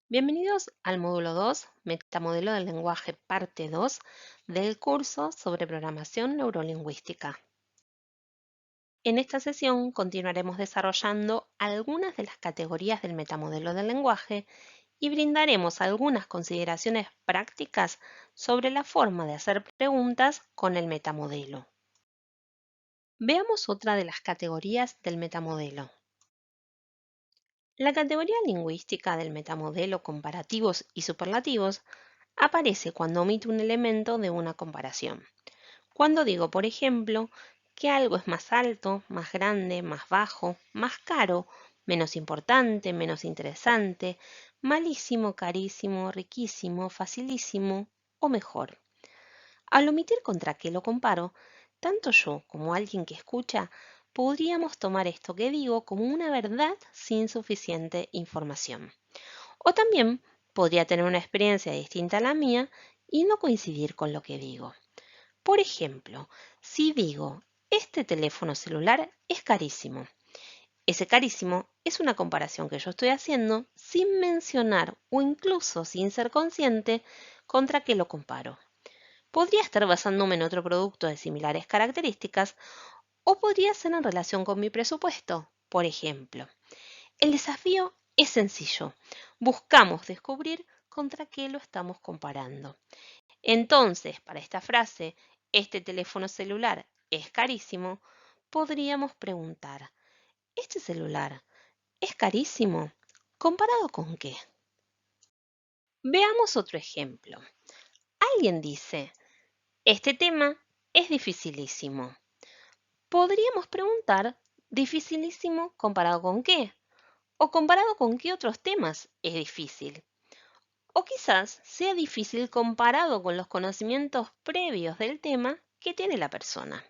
Bienvenidos al módulo 2, Metamodelo del lenguaje, parte 2 del curso sobre programación neurolingüística. En esta sesión continuaremos desarrollando algunas de las categorías del metamodelo del lenguaje y brindaremos algunas consideraciones prácticas sobre la forma de hacer preguntas con el metamodelo. Veamos otra de las categorías del metamodelo. La categoría lingüística del metamodelo comparativos y superlativos aparece cuando omite un elemento de una comparación. Cuando digo, por ejemplo, que algo es más alto, más grande, más bajo, más caro, menos importante, menos interesante, malísimo, carísimo, riquísimo, facilísimo o mejor. Al omitir contra qué lo comparo, tanto yo como alguien que escucha podríamos tomar esto que digo como una verdad sin suficiente información. O también podría tener una experiencia distinta a la mía y no coincidir con lo que digo. Por ejemplo, si digo, este teléfono celular es carísimo. Ese carísimo es una comparación que yo estoy haciendo sin mencionar o incluso sin ser consciente contra qué lo comparo. Podría estar basándome en otro producto de similares características o podría ser en relación con mi presupuesto. Por ejemplo, el desafío es sencillo. Buscamos descubrir contra qué lo estamos comparando. Entonces, para esta frase, este teléfono celular es carísimo, podríamos preguntar, ¿este celular es carísimo? ¿Comparado con qué? Veamos otro ejemplo. Alguien dice, este tema es dificilísimo. Podríamos preguntar, ¿dificilísimo comparado con qué? ¿O comparado con qué otros temas es difícil? O quizás sea difícil comparado con los conocimientos previos del tema que tiene la persona.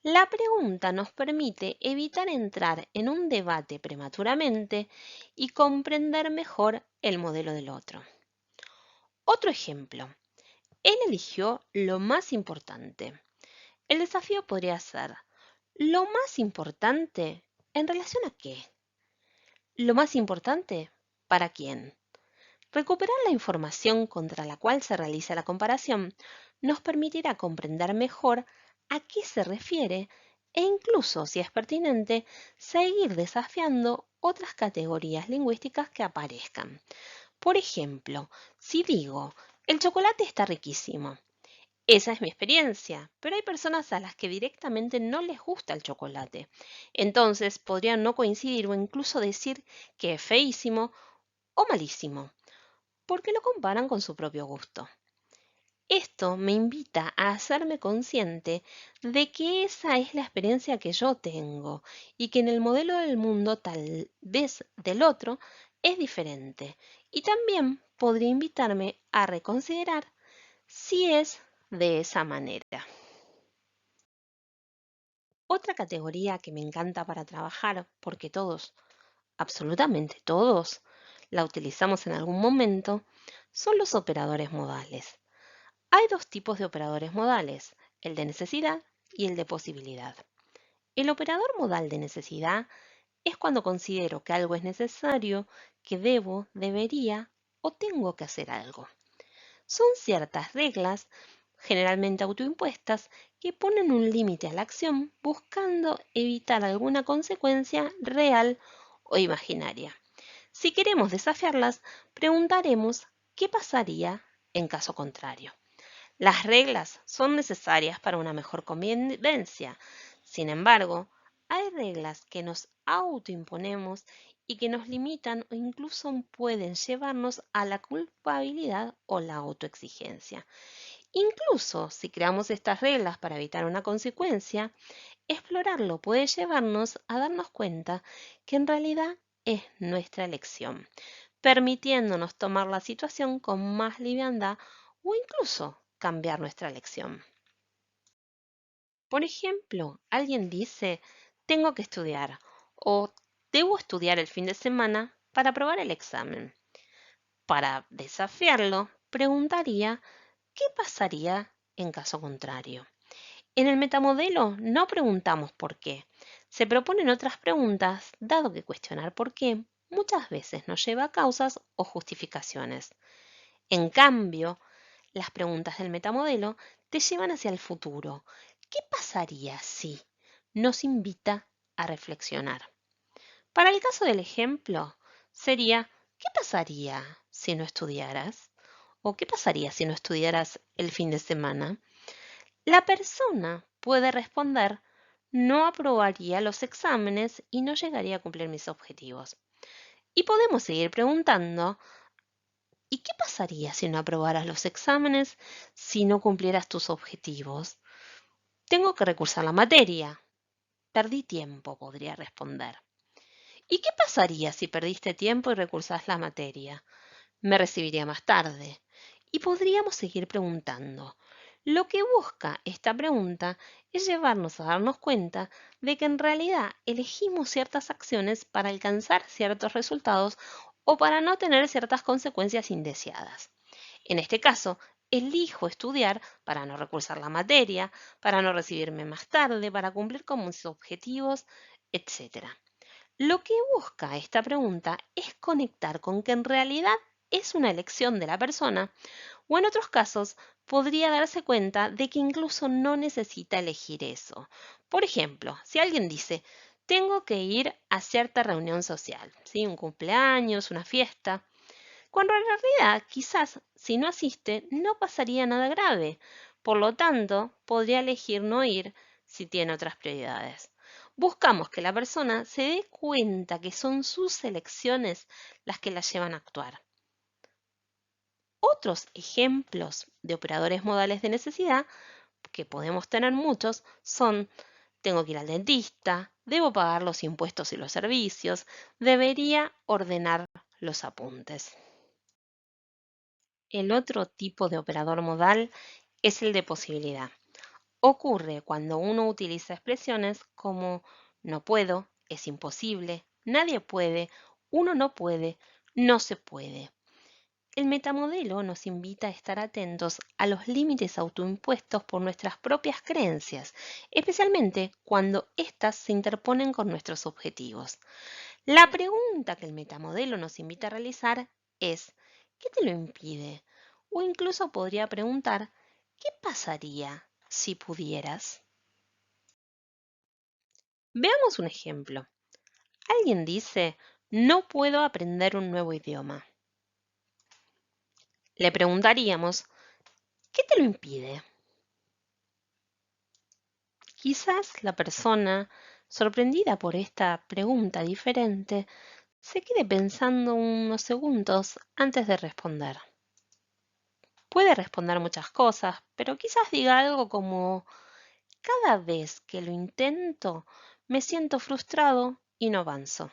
La pregunta nos permite evitar entrar en un debate prematuramente y comprender mejor el modelo del otro. Otro ejemplo. Él eligió lo más importante. El desafío podría ser, ¿lo más importante en relación a qué? ¿Lo más importante para quién? Recuperar la información contra la cual se realiza la comparación nos permitirá comprender mejor a qué se refiere e incluso, si es pertinente, seguir desafiando otras categorías lingüísticas que aparezcan. Por ejemplo, si digo, el chocolate está riquísimo. Esa es mi experiencia, pero hay personas a las que directamente no les gusta el chocolate. Entonces podrían no coincidir o incluso decir que es feísimo o malísimo porque lo comparan con su propio gusto. Esto me invita a hacerme consciente de que esa es la experiencia que yo tengo y que en el modelo del mundo tal vez del otro es diferente. Y también podría invitarme a reconsiderar si es de esa manera. Otra categoría que me encanta para trabajar, porque todos, absolutamente todos, la utilizamos en algún momento, son los operadores modales. Hay dos tipos de operadores modales, el de necesidad y el de posibilidad. El operador modal de necesidad es cuando considero que algo es necesario, que debo, debería o tengo que hacer algo. Son ciertas reglas, generalmente autoimpuestas, que ponen un límite a la acción buscando evitar alguna consecuencia real o imaginaria. Si queremos desafiarlas, preguntaremos qué pasaría en caso contrario. Las reglas son necesarias para una mejor convivencia. Sin embargo, hay reglas que nos autoimponemos y que nos limitan o incluso pueden llevarnos a la culpabilidad o la autoexigencia. Incluso si creamos estas reglas para evitar una consecuencia, explorarlo puede llevarnos a darnos cuenta que en realidad es nuestra elección, permitiéndonos tomar la situación con más liviandad o incluso cambiar nuestra elección. Por ejemplo, alguien dice, tengo que estudiar o debo estudiar el fin de semana para aprobar el examen. Para desafiarlo, preguntaría, ¿qué pasaría en caso contrario? En el metamodelo no preguntamos por qué. Se proponen otras preguntas, dado que cuestionar por qué muchas veces nos lleva a causas o justificaciones. En cambio, las preguntas del metamodelo te llevan hacia el futuro. ¿Qué pasaría si? Nos invita a reflexionar. Para el caso del ejemplo, sería, ¿qué pasaría si no estudiaras? ¿O qué pasaría si no estudiaras el fin de semana? La persona puede responder, no aprobaría los exámenes y no llegaría a cumplir mis objetivos. Y podemos seguir preguntando, ¿y qué pasaría si no aprobaras los exámenes, si no cumplieras tus objetivos? Tengo que recursar la materia. Perdí tiempo, podría responder. ¿Y qué pasaría si perdiste tiempo y recursás la materia? Me recibiría más tarde. Y podríamos seguir preguntando. Lo que busca esta pregunta es llevarnos a darnos cuenta de que en realidad elegimos ciertas acciones para alcanzar ciertos resultados o para no tener ciertas consecuencias indeseadas. En este caso, elijo estudiar para no recursar la materia, para no recibirme más tarde, para cumplir con mis objetivos, etc. Lo que busca esta pregunta es conectar con que en realidad es una elección de la persona o en otros casos podría darse cuenta de que incluso no necesita elegir eso. Por ejemplo, si alguien dice, tengo que ir a cierta reunión social, ¿sí? Un cumpleaños, una fiesta, cuando en realidad quizás si no asiste no pasaría nada grave. Por lo tanto, podría elegir no ir si tiene otras prioridades. Buscamos que la persona se dé cuenta que son sus elecciones las que la llevan a actuar. Otros ejemplos de operadores modales de necesidad, que podemos tener muchos, son tengo que ir al dentista, debo pagar los impuestos y los servicios, debería ordenar los apuntes. El otro tipo de operador modal es el de posibilidad. Ocurre cuando uno utiliza expresiones como no puedo, es imposible, nadie puede, uno no puede, no se puede. El metamodelo nos invita a estar atentos a los límites autoimpuestos por nuestras propias creencias, especialmente cuando éstas se interponen con nuestros objetivos. La pregunta que el metamodelo nos invita a realizar es, ¿qué te lo impide? O incluso podría preguntar, ¿qué pasaría si pudieras? Veamos un ejemplo. Alguien dice, no puedo aprender un nuevo idioma. Le preguntaríamos, ¿qué te lo impide? Quizás la persona, sorprendida por esta pregunta diferente, se quede pensando unos segundos antes de responder. Puede responder muchas cosas, pero quizás diga algo como, cada vez que lo intento, me siento frustrado y no avanzo.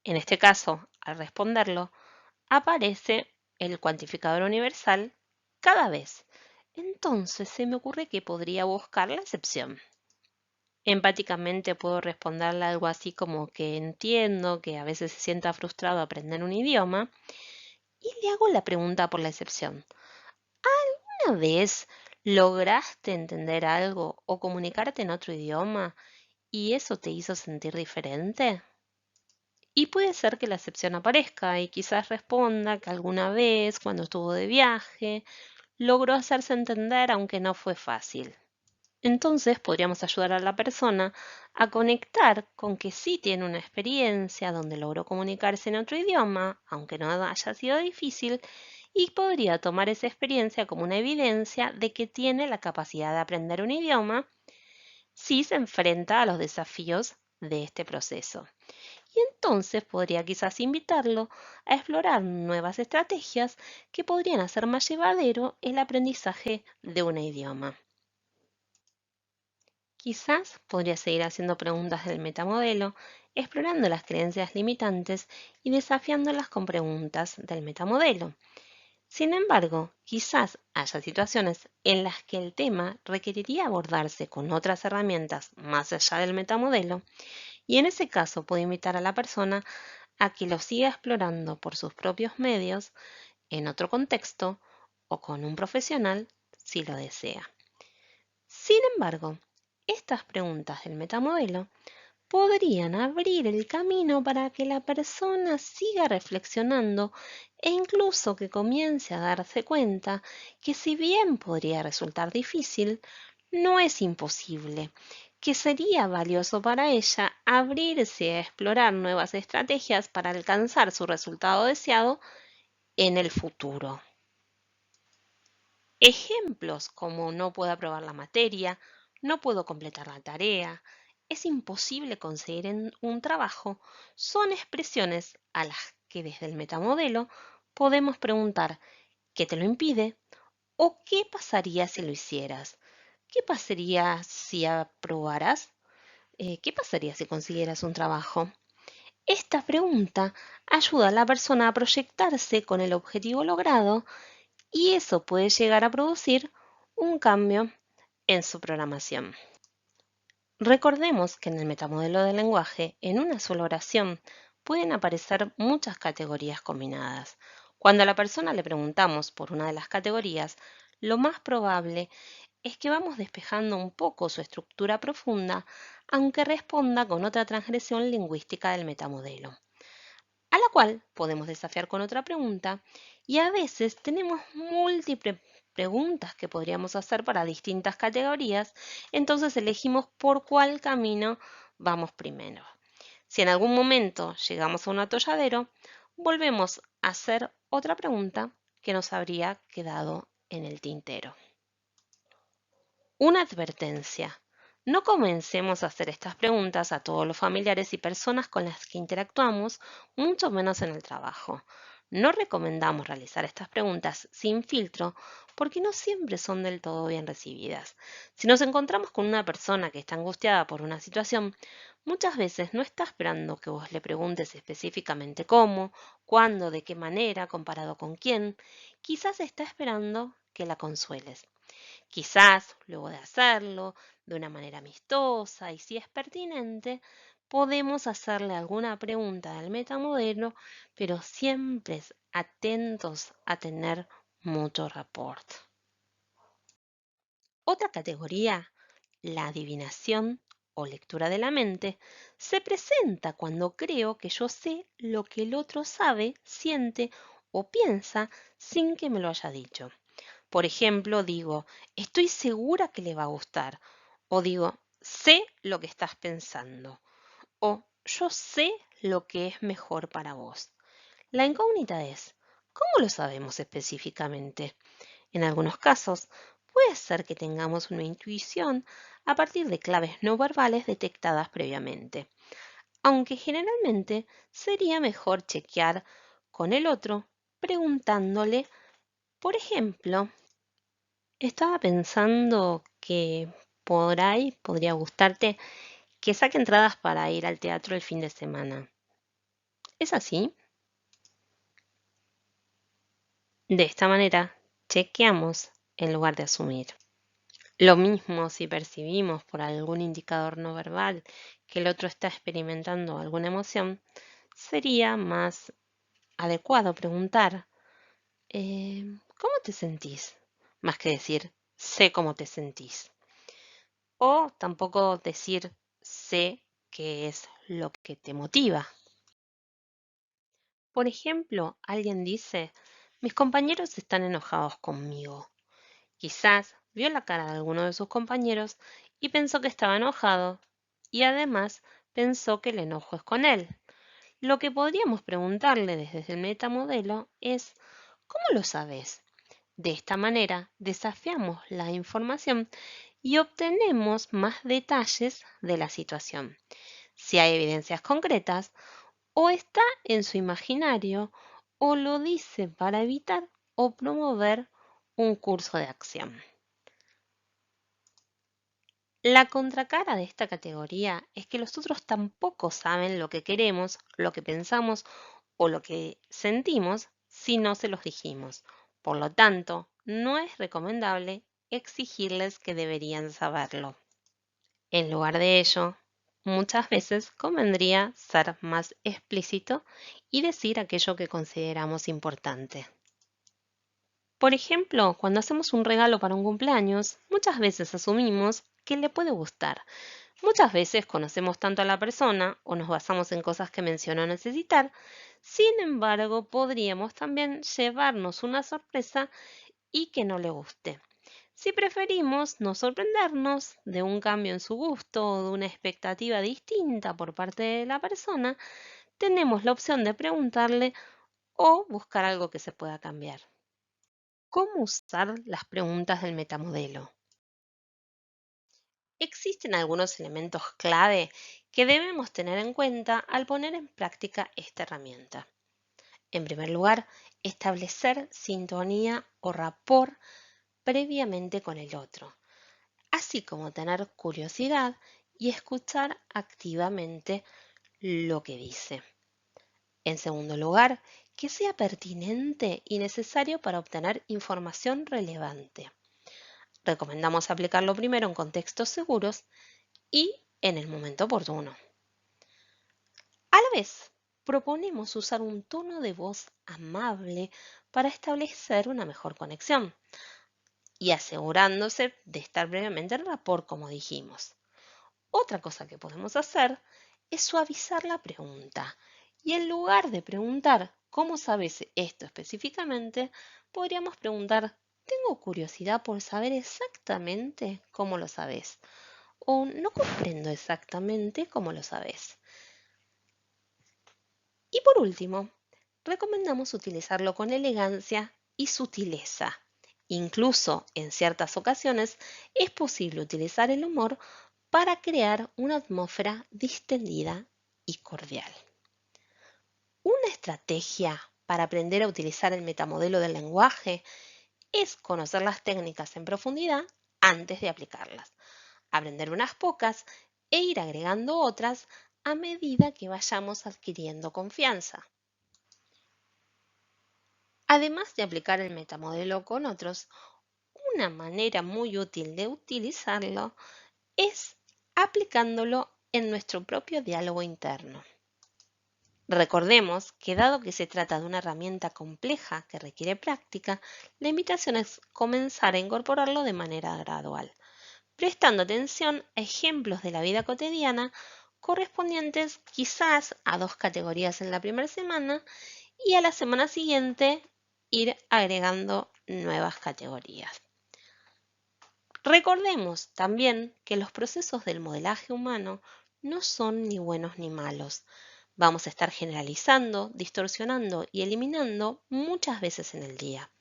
En este caso, al responderlo, aparece el cuantificador universal cada vez. Entonces se me ocurre que podría buscar la excepción. Empáticamente puedo responderle algo así como que entiendo que a veces se sienta frustrado aprender un idioma y le hago la pregunta por la excepción. ¿Alguna vez lograste entender algo o comunicarte en otro idioma y eso te hizo sentir diferente? Y puede ser que la excepción aparezca y quizás responda que alguna vez, cuando estuvo de viaje, logró hacerse entender aunque no fue fácil. Entonces podríamos ayudar a la persona a conectar con que sí tiene una experiencia donde logró comunicarse en otro idioma, aunque no haya sido difícil, y podría tomar esa experiencia como una evidencia de que tiene la capacidad de aprender un idioma si se enfrenta a los desafíos de este proceso. Y entonces podría quizás invitarlo a explorar nuevas estrategias que podrían hacer más llevadero el aprendizaje de un idioma. Quizás podría seguir haciendo preguntas del metamodelo, explorando las creencias limitantes y desafiándolas con preguntas del metamodelo. Sin embargo, quizás haya situaciones en las que el tema requeriría abordarse con otras herramientas más allá del metamodelo, y en ese caso puedo invitar a la persona a que lo siga explorando por sus propios medios, en otro contexto o con un profesional si lo desea. Sin embargo, estas preguntas del metamodelo podrían abrir el camino para que la persona siga reflexionando e incluso que comience a darse cuenta que si bien podría resultar difícil, no es imposible, que sería valioso para ella abrirse a explorar nuevas estrategias para alcanzar su resultado deseado en el futuro. Ejemplos como no puedo aprobar la materia, no puedo completar la tarea, es imposible conseguir un trabajo, son expresiones a las que desde el metamodelo podemos preguntar ¿qué te lo impide? ¿O qué pasaría si lo hicieras? ¿Qué pasaría si aprobaras? ¿Qué pasaría si consiguieras un trabajo? Esta pregunta ayuda a la persona a proyectarse con el objetivo logrado y eso puede llegar a producir un cambio en su programación. Recordemos que en el metamodelo del lenguaje, en una sola oración, pueden aparecer muchas categorías combinadas. Cuando a la persona le preguntamos por una de las categorías, lo más probable es que vamos despejando un poco su estructura profunda, aunque responda con otra transgresión lingüística del metamodelo, a la cual podemos desafiar con otra pregunta, y a veces tenemos múltiples preguntas que podríamos hacer para distintas categorías, entonces elegimos por cuál camino vamos primero. Si en algún momento llegamos a un atolladero, volvemos a hacer otra pregunta que nos habría quedado en el tintero. Una advertencia. No comencemos a hacer estas preguntas a todos los familiares y personas con las que interactuamos, mucho menos en el trabajo. No recomendamos realizar estas preguntas sin filtro porque no siempre son del todo bien recibidas. Si nos encontramos con una persona que está angustiada por una situación, muchas veces no está esperando que vos le preguntes específicamente cómo, cuándo, de qué manera, comparado con quién. Quizás está esperando que la consueles. Quizás, luego de hacerlo, de una manera amistosa y si es pertinente, podemos hacerle alguna pregunta del metamodelo, pero siempre atentos a tener mucho rapport. Otra categoría, la adivinación o lectura de la mente, se presenta cuando creo que yo sé lo que el otro sabe, siente o piensa sin que me lo haya dicho. Por ejemplo, digo, estoy segura que le va a gustar. O digo, sé lo que estás pensando. O yo sé lo que es mejor para vos. La incógnita es, ¿cómo lo sabemos específicamente? En algunos casos, puede ser que tengamos una intuición a partir de claves no verbales detectadas previamente, aunque generalmente sería mejor chequear con el otro preguntándole, por ejemplo, estaba pensando que por ahí podría gustarte que saque entradas para ir al teatro el fin de semana. ¿Es así? De esta manera, chequeamos en lugar de asumir. Lo mismo si percibimos por algún indicador no verbal que el otro está experimentando alguna emoción, sería más adecuado preguntar, ¿cómo te sentís? Más que decir, sé cómo te sentís. O tampoco decir sé qué es lo que te motiva. Por ejemplo, alguien dice, mis compañeros están enojados conmigo. Quizás vio la cara de alguno de sus compañeros y pensó que estaba enojado y además pensó que el enojo es con él. Lo que podríamos preguntarle desde el metamodelo es, ¿cómo lo sabes? De esta manera desafiamos la información y obtenemos más detalles de la situación, si hay evidencias concretas, o está en su imaginario, o lo dice para evitar o promover un curso de acción. La contracara de esta categoría es que los otros tampoco saben lo que queremos, lo que pensamos o lo que sentimos si no se los dijimos. Por lo tanto, no es recomendable exigirles que deberían saberlo. En lugar de ello, muchas veces convendría ser más explícito y decir aquello que consideramos importante. Por ejemplo, cuando hacemos un regalo para un cumpleaños, muchas veces asumimos que le puede gustar, Muchas veces conocemos tanto a la persona o nos basamos en cosas que mencionó necesitar, sin embargo, podríamos también llevarnos una sorpresa y que no le guste. Si preferimos no sorprendernos de un cambio en su gusto o de una expectativa distinta por parte de la persona, tenemos la opción de preguntarle o buscar algo que se pueda cambiar. ¿Cómo usar las preguntas del metamodelo? Existen algunos elementos clave que debemos tener en cuenta al poner en práctica esta herramienta. En primer lugar, establecer sintonía o rapport previamente con el otro, así como tener curiosidad y escuchar activamente lo que dice. En segundo lugar, que sea pertinente y necesario para obtener información relevante. Recomendamos aplicarlo primero en contextos seguros y en el momento oportuno. A la vez, proponemos usar un tono de voz amable para establecer una mejor conexión y asegurándose de estar brevemente en rapport, como dijimos. Otra cosa que podemos hacer es suavizar la pregunta y en lugar de preguntar ¿cómo sabes esto específicamente? Podríamos preguntar tengo curiosidad por saber exactamente cómo lo sabes o no comprendo exactamente cómo lo sabes. Y por último, recomendamos utilizarlo con elegancia y sutileza. Incluso en ciertas ocasiones es posible utilizar el humor para crear una atmósfera distendida y cordial. Una estrategia para aprender a utilizar el metamodelo del lenguaje es conocer las técnicas en profundidad antes de aplicarlas, aprender unas pocas e ir agregando otras a medida que vayamos adquiriendo confianza. Además de aplicar el metamodelo con otros, una manera muy útil de utilizarlo es aplicándolo en nuestro propio diálogo interno. Recordemos que dado que se trata de una herramienta compleja que requiere práctica, la invitación es comenzar a incorporarlo de manera gradual, prestando atención a ejemplos de la vida cotidiana correspondientes quizás a 2 categorías en la primera semana y a la semana siguiente ir agregando nuevas categorías. Recordemos también que los procesos del modelaje humano no son ni buenos ni malos. Vamos a estar generalizando, distorsionando y eliminando muchas veces en el día.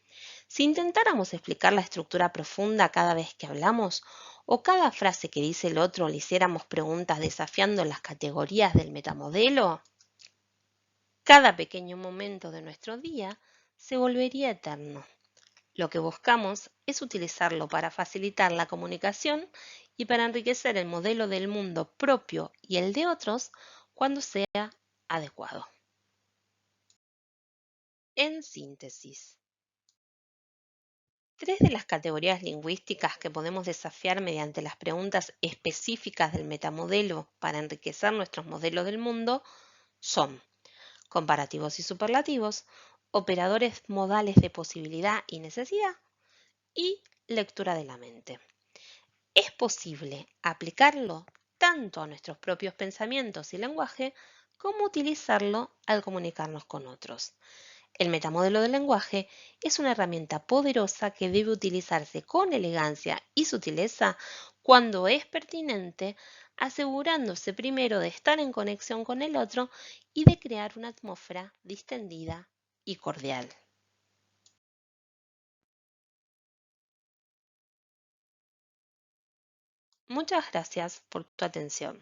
Si intentáramos explicar la estructura profunda cada vez que hablamos, o cada frase que dice el otro le hiciéramos preguntas desafiando las categorías del metamodelo, cada pequeño momento de nuestro día se volvería eterno. Lo que buscamos es utilizarlo para facilitar la comunicación y para enriquecer el modelo del mundo propio y el de otros cuando sea adecuado. En síntesis, 3 de las categorías lingüísticas que podemos desafiar mediante las preguntas específicas del metamodelo para enriquecer nuestros modelos del mundo son comparativos y superlativos, operadores modales de posibilidad y necesidad y lectura de la mente. Es posible aplicarlo tanto a nuestros propios pensamientos y lenguaje como utilizarlo al comunicarnos con otros. El metamodelo del lenguaje es una herramienta poderosa que debe utilizarse con elegancia y sutileza cuando es pertinente, asegurándose primero de estar en conexión con el otro y de crear una atmósfera distendida y cordial. Muchas gracias por tu atención.